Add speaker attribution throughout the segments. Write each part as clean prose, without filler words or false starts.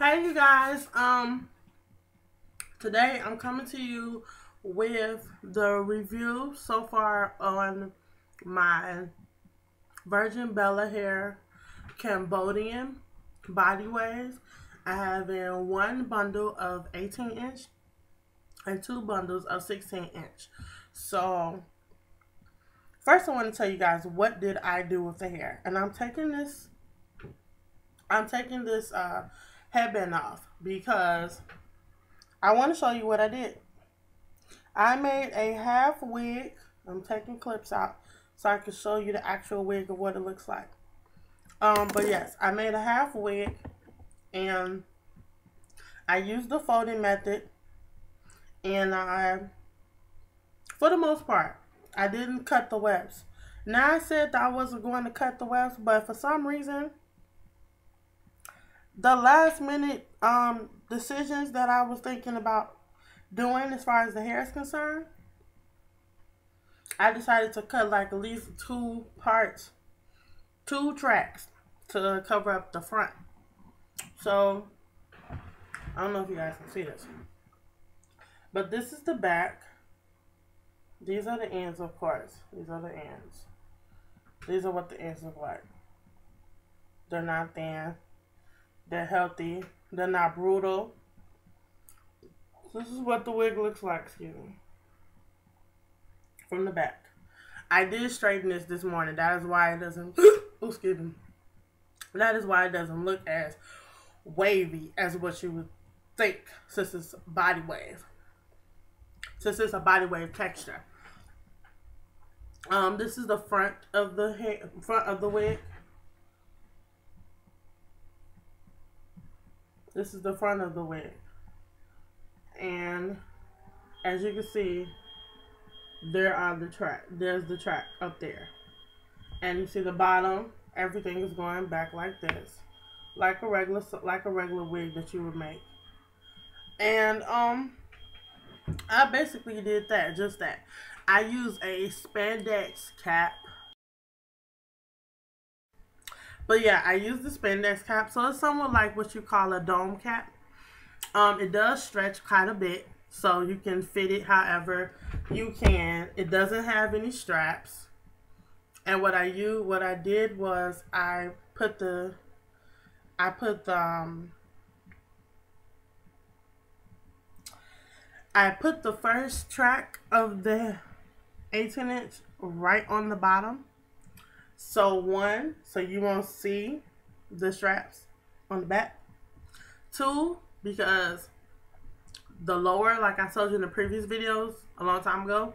Speaker 1: Hey you guys, today I'm coming to you with the review so far on my Virgin Bella Hair Cambodian body waves. I have in one bundle of 18-inch and two bundles of 16-inch. So first I want to tell you guys what did I do with the hair. And I'm taking this headband off because I want to show you what I did. I made a half wig. I'm taking clips out so I can show you the actual wig of what it looks like. But yes, I made a half wig and I used the folding method, and for the most part, I didn't cut the wefts. Now I said that I wasn't going to cut the wefts, but for some reason, the last minute decisions that I was thinking about doing as far as the hair is concerned, I decided to cut like at least two tracks to cover up the front. So I don't know if you guys can see this, but this is the back. These are the ends, of course. These are the ends. These are what the ends look like. They're not thin. They're healthy. They're not brutal. This is what the wig looks like, excuse me, from the back. I did straighten this morning. That is why it doesn't, excuse me. That is why it doesn't look as wavy as what you would think, since it's body wave. Since it's a body wave texture. This is the front of the wig. This is the front of the wig. And as you can see, there's the track up there. And you see the bottom, everything is going back like this. Like a regular wig that you would make. And I basically did that, just that. I used a spandex cap. But yeah, I used the spandex cap, so it's somewhat like what you call a dome cap. It does stretch quite a bit, so you can fit it however you can. It doesn't have any straps. And what I did was I put the first track of the 18-inch right on the bottom. So you won't see the straps on the back. Two, because the lower, like I told you in the previous videos a long time ago,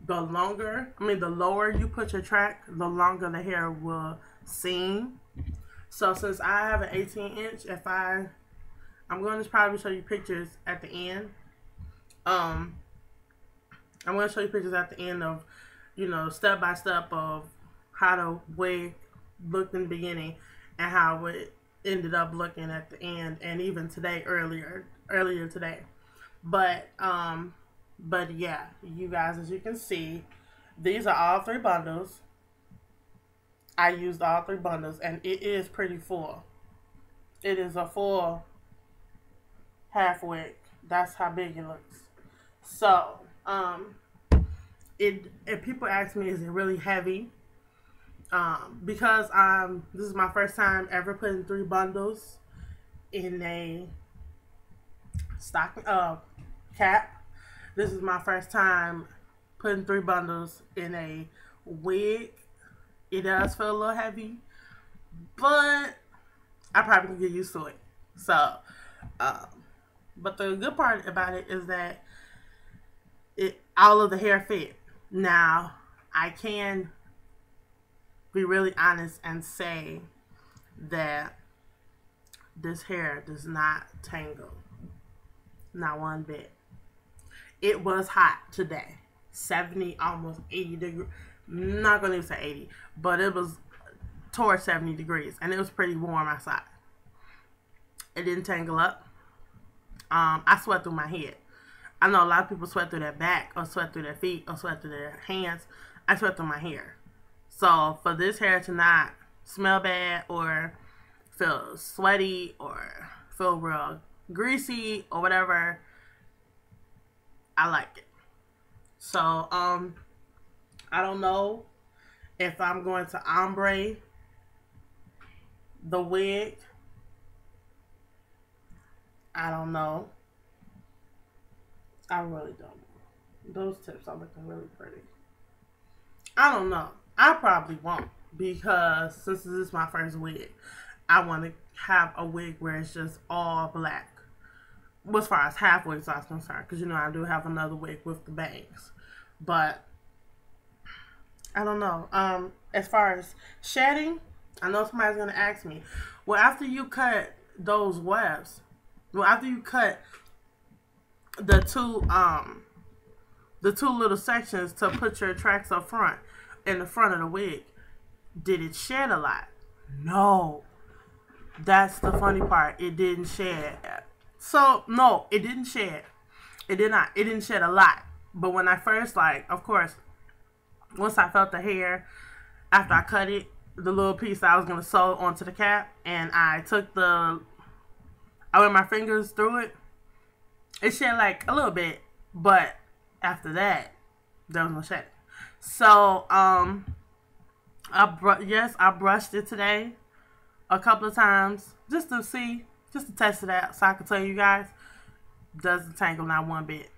Speaker 1: the lower you put your track, the longer the hair will seam. So since I have an 18-inch, I'm going to probably show you pictures at the end. I'm going to show you pictures at the end of, step by step of how the wig looked in the beginning and how it ended up looking at the end, and even today, earlier today. But yeah, you guys, as you can see, these are all three bundles. I used all three bundles, and it is pretty full. It is a full half wig. That's how big it looks. So, if people ask me, is it really heavy? Because this is my first time ever putting three bundles in a stocking cap. This is my first time putting three bundles in a wig. It does feel a little heavy, but I probably can get used to it. So, but the good part about it is that all of the hair fit. Now, I can be really honest and say that this hair does not tangle. Not one bit. It was hot today. 70, almost 80 degrees. Not going to say 80, but it was towards 70 degrees. And it was pretty warm outside. It didn't tangle up. I sweat through my head. I know a lot of people sweat through their back, or sweat through their feet, or sweat through their hands. I sweat through my hair. So for this hair to not smell bad or feel sweaty or feel real greasy or whatever, I like it. So, I don't know if I'm going to ombre the wig. I don't know. I really don't know. Those tips are looking really pretty. I don't know. I probably won't, because since this is my first wig, I want to have a wig where it's just all black. As far as half wigs are concerned, because you know I do have another wig with the bangs. But I don't know. As far as shedding, I know somebody's gonna ask me, well, after you cut those webs, well, after you cut the two little sections to put your tracks up front, in the front of the wig, did it shed a lot? No. That's the funny part. It didn't shed. So, no, it didn't shed. It did not. It didn't shed a lot. But when I first, like, of course, once I felt the hair, after I cut it, the little piece that I was going to sew onto the cap, and I went my fingers through it, it shed like a little bit, but after that, there was no shedding. So, I brushed it today a couple of times just to test it out, so I can tell you guys, doesn't tangle not one bit.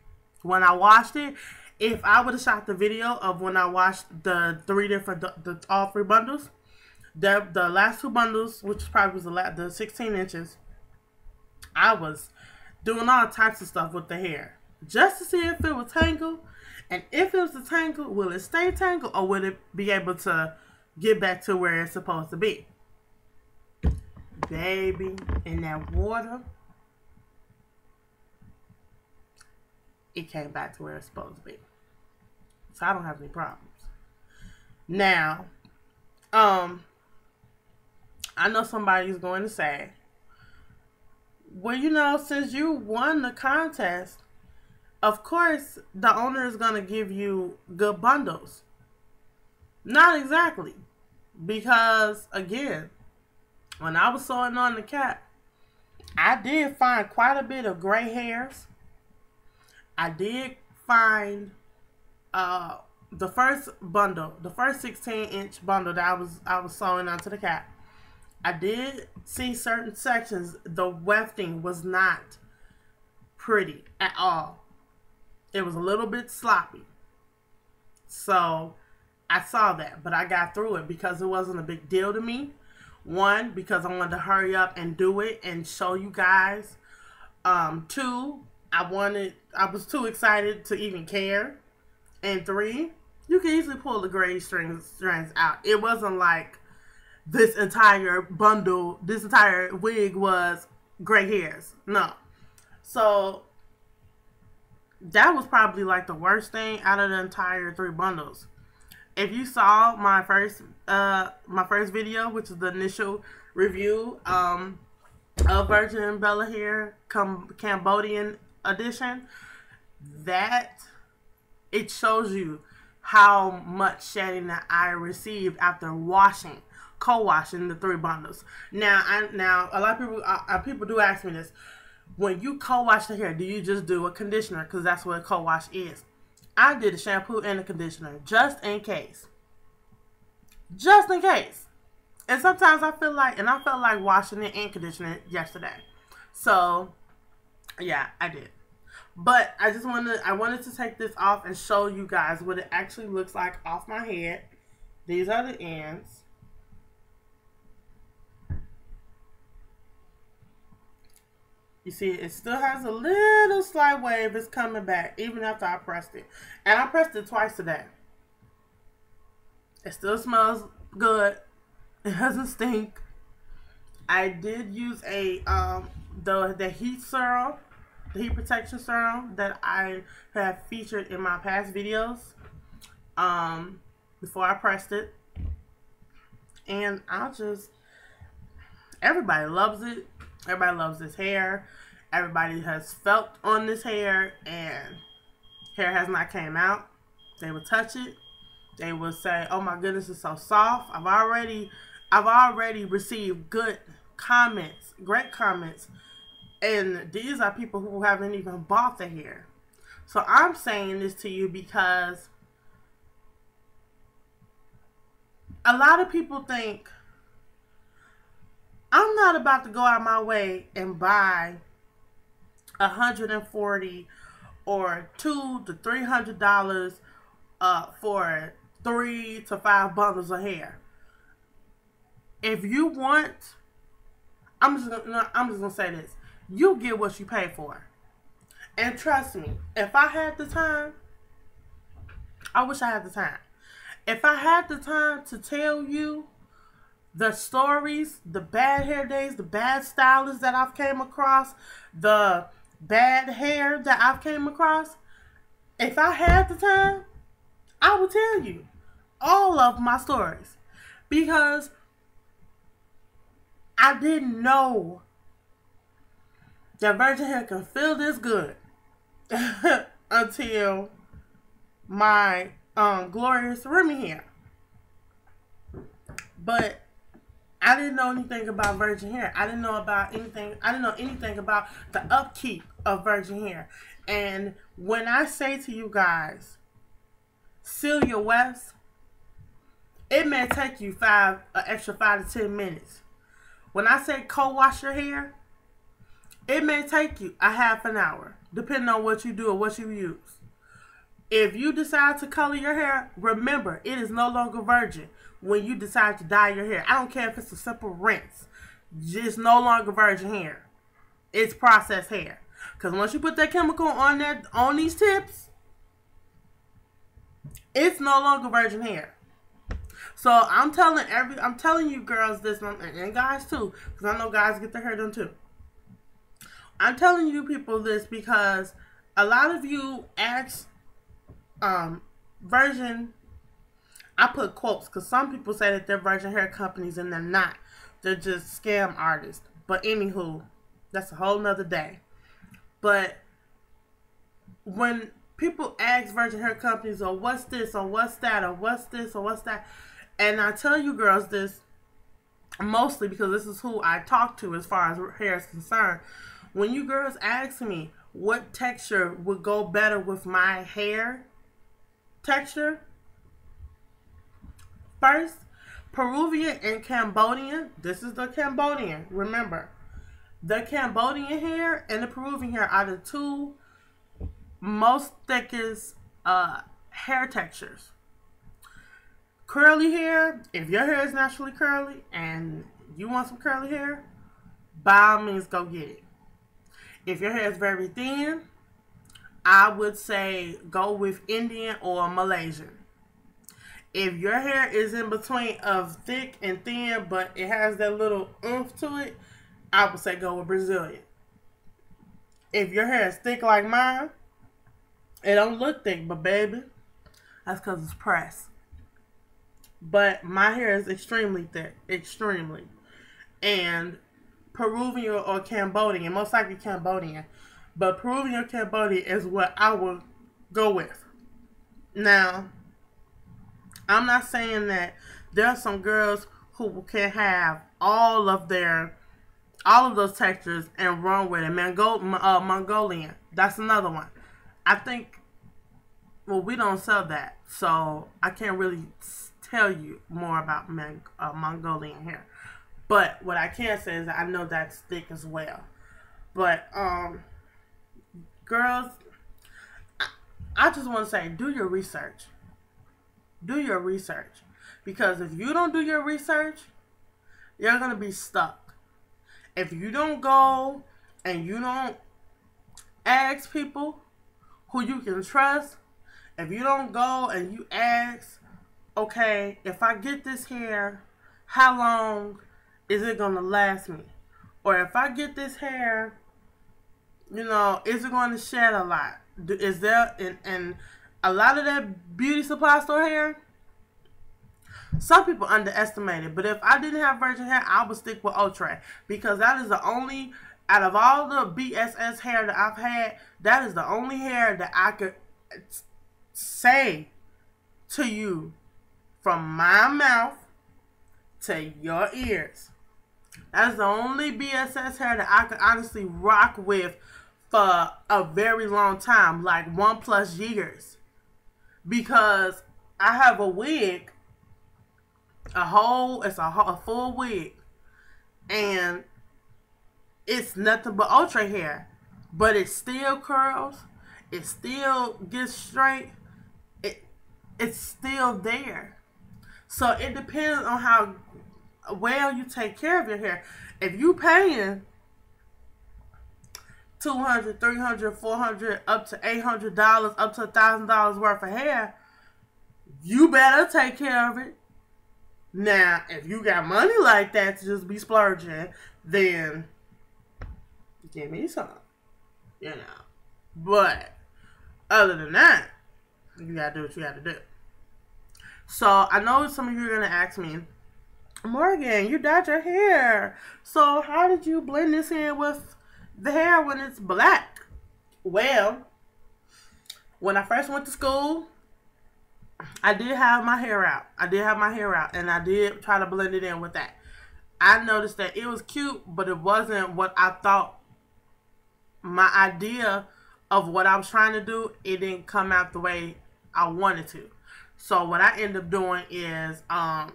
Speaker 1: When I washed it, if I would have shot the video of when I washed all three bundles, the last two bundles, which probably was the 16 inches, I was doing all types of stuff with the hair just to see if it was tangled, and if it was a tangle, will it stay tangled, or will it be able to get back to where it's supposed to be? Baby, in that water, it came back to where it's supposed to be. So I don't have any problems. Now, I know somebody's going to say, well, you know, since you won the contest, of course the owner is going to give you good bundles. Not exactly. Because, again, when I was sewing on the cap, I did find quite a bit of gray hairs. I did find the first bundle, the first 16-inch bundle that I was sewing onto the cap. I did see certain sections, the wefting was not pretty at all. It was a little bit sloppy. So I saw that, but I got through it because it wasn't a big deal to me. One, because I wanted to hurry up and do it and show you guys. Two, I was too excited to even care. And three, you can easily pull the gray strands out. It wasn't like this entire bundle, this entire wig was gray hairs. No. So that was probably like the worst thing out of the entire three bundles. If you saw my first video, which is the initial review of Virgin Bella Hair Cambodian edition, that it shows you how much shedding that I received after co-washing the three bundles. Now a lot of people do ask me this: when you co-wash the hair, do you just do a conditioner? Because that's what a co-wash is. I did a shampoo and a conditioner just in case. Just in case. And sometimes I felt like washing it and conditioning it yesterday. So, yeah, I did. But I wanted to take this off and show you guys what it actually looks like off my head. These are the ends. You see, it still has a little slight wave. It's coming back, even after I pressed it. And I pressed it twice today. It still smells good. It doesn't stink. I did use the heat serum, the heat protection serum that I have featured in my past videos before I pressed it. And everybody loves it. Everybody loves this hair. Everybody has felt on this hair, and hair has not came out. They would touch it. They would say, "Oh my goodness, it's so soft." I've already received good comments, great comments And these are people who haven't even bought the hair. So I'm saying this to you because a lot of people think I'm not about to go out my way and buy 140 or $200 to $300 for 3 to 5 bundles of hair. If you want, I'm just gonna say this: you get what you pay for. And trust me, if I had the time, I wish I had the time. If I had the time to tell you the stories, the bad hair days, the bad stylists that I've came across, the bad hair that I've came across, if I had the time, I would tell you all of my stories. Because I didn't know that virgin hair can feel this good until my glorious Remy hair. But I didn't know anything about virgin hair. I didn't know anything about the upkeep of virgin hair. And when I say to you guys, seal your wefts, it may take you an extra 5 to 10 minutes. When I say co-wash your hair, it may take you a half an hour, depending on what you do or what you use. If you decide to color your hair, remember, it is no longer virgin when you decide to dye your hair. I don't care if it's a simple rinse. It's no longer virgin hair. It's processed hair. Because once you put that chemical on these tips, it's no longer virgin hair. So I'm telling you girls this, and guys too, because I know guys get their hair done too. I'm telling you people this because a lot of you ask virgin, I put quotes because some people say that they're virgin hair companies and they're not. They're just scam artists. But anywho, that's a whole nother day. But when people ask virgin hair companies, or what's this, or what's that, or what's this, or what's that, and I tell you girls this mostly because this is who I talk to as far as hair is concerned. When you girls ask me what texture would go better with my hair texture, first, Peruvian and Cambodian. This is the Cambodian. Remember, the Cambodian hair and the Peruvian hair are the two most thickest hair textures. Curly hair, if your hair is naturally curly and you want some curly hair, by all means go get it. If your hair is very thin, I would say go with Indian or Malaysian. If your hair is in between of thick and thin, but it has that little oomph to it, I would say go with Brazilian. If your hair is thick like mine, it don't look thick, but baby, that's because it's pressed. But my hair is extremely thick, extremely. And Peruvian or Cambodian, most likely Cambodian, but Peruvian or Cambodian is what I would go with. Now, I'm not saying that there are some girls who can have all of those textures and run with it. Mongolian, that's another one. I think, well, we don't sell that, so I can't really tell you more about Mongolian hair. But what I can say is that I know that's thick as well. But girls, I just want to say, do your research. Do your research. Because if you don't do your research, you're going to be stuck. If you don't go and you don't ask people who you can trust, if you don't go and you ask, okay, if I get this hair, how long is it going to last me? Or if I get this hair, is it going to shed a lot? Is there, and a lot of that beauty supply store hair, some people underestimate it. But if I didn't have virgin hair, I would stick with Outre. Because that is the only, out of all the BSS hair that I've had, that is the only hair that I could say to you from my mouth to your ears. That's the only BSS hair that I could honestly rock with for a very long time, like 1+ years. Because I have a wig, a full wig, and it's nothing but ultra hair, but it still curls, it still gets straight, it's still there. So it depends on how well you take care of your hair. If you paying $200, $300, $400, up to $800, up to $1,000 worth of hair, you better take care of it. Now, if you got money like that to just be splurging, then give me some, you know. But other than that, you gotta do what you gotta do. So I know some of you are gonna ask me, Mor-Gan, you dyed your hair, so how did you blend this in with the hair when it's black? Well, when I first went to school, I did have my hair out. And I did try to blend it in with that. I noticed that it was cute, but it wasn't what I thought. My idea of what I was trying to do, it didn't come out the way I wanted to. So what I ended up doing is, I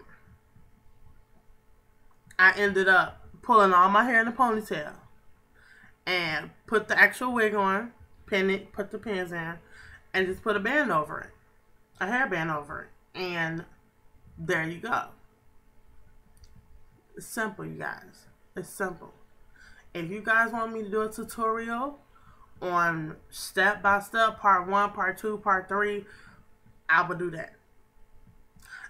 Speaker 1: ended up pulling all my hair in a ponytail and put the actual wig on, pin it, put the pins in, and just put a band over it. A hairband over it. And there you go. It's simple, you guys. It's simple. If you guys want me to do a tutorial on step by step, part 1, part 2, part 3, I will do that.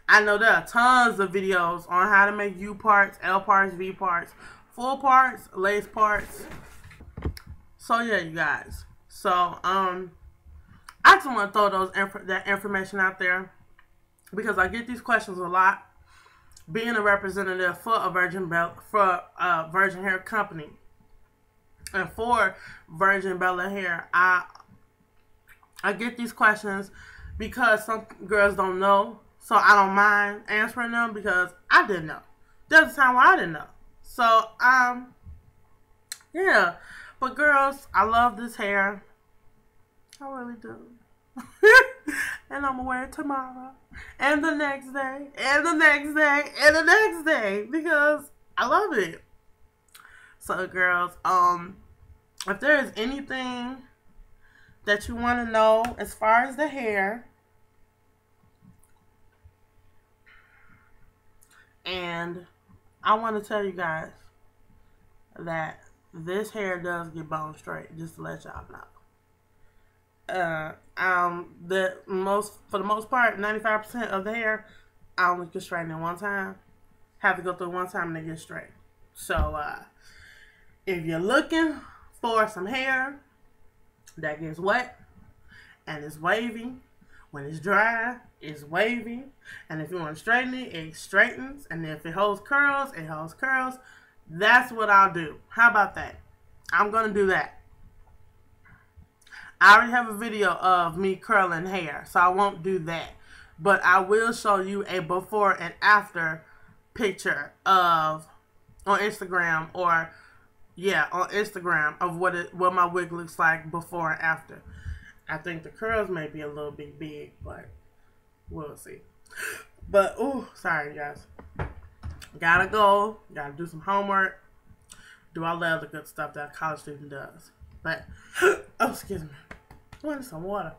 Speaker 1: I know there are tons of videos on how to make U parts, L parts, V parts, full parts, lace parts. So yeah, you guys. So I just want to throw that information out there because I get these questions a lot. Being a representative for a virgin hair company and for Virgin Bella Hair, I get these questions because some girls don't know. So I don't mind answering them because I didn't know. There's a time where I didn't know. So yeah. But girls, I love this hair. I really do. And I'm gonna wear it tomorrow, and the next day, and the next day, and the next day, because I love it. So girls, if there is anything that you want to know as far as the hair, and I want to tell you guys that this hair does get bone straight, just to let y'all know. For the most part, 95% of the hair, I only get straightened in one time. Have to go through one time and they get straight. So, if you're looking for some hair that gets wet and it's wavy, when it's dry, it's wavy, and if you want to straighten it, it straightens, and if it holds curls, it holds curls. That's what I'll do. How about that? I'm going to do that. I already have a video of me curling hair, so I won't do that. But I will show you a before and after picture on Instagram, or on Instagram, of what my wig looks like before and after. I think the curls may be a little bit big, but we'll see. But sorry guys. Gotta go. Gotta do some homework. Do all the other good stuff that a college student does. But excuse me. I want some water.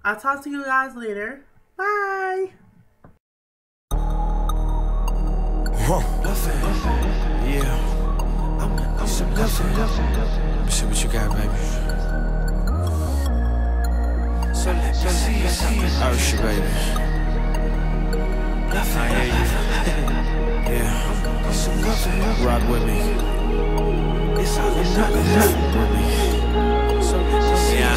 Speaker 1: I'll talk to you guys later. Bye.
Speaker 2: Yeah. I'm some nothing. Let me see what you got, baby. Oh, shit, baby. I hear you. Yeah. Rock with me. It's all with me. Yeah.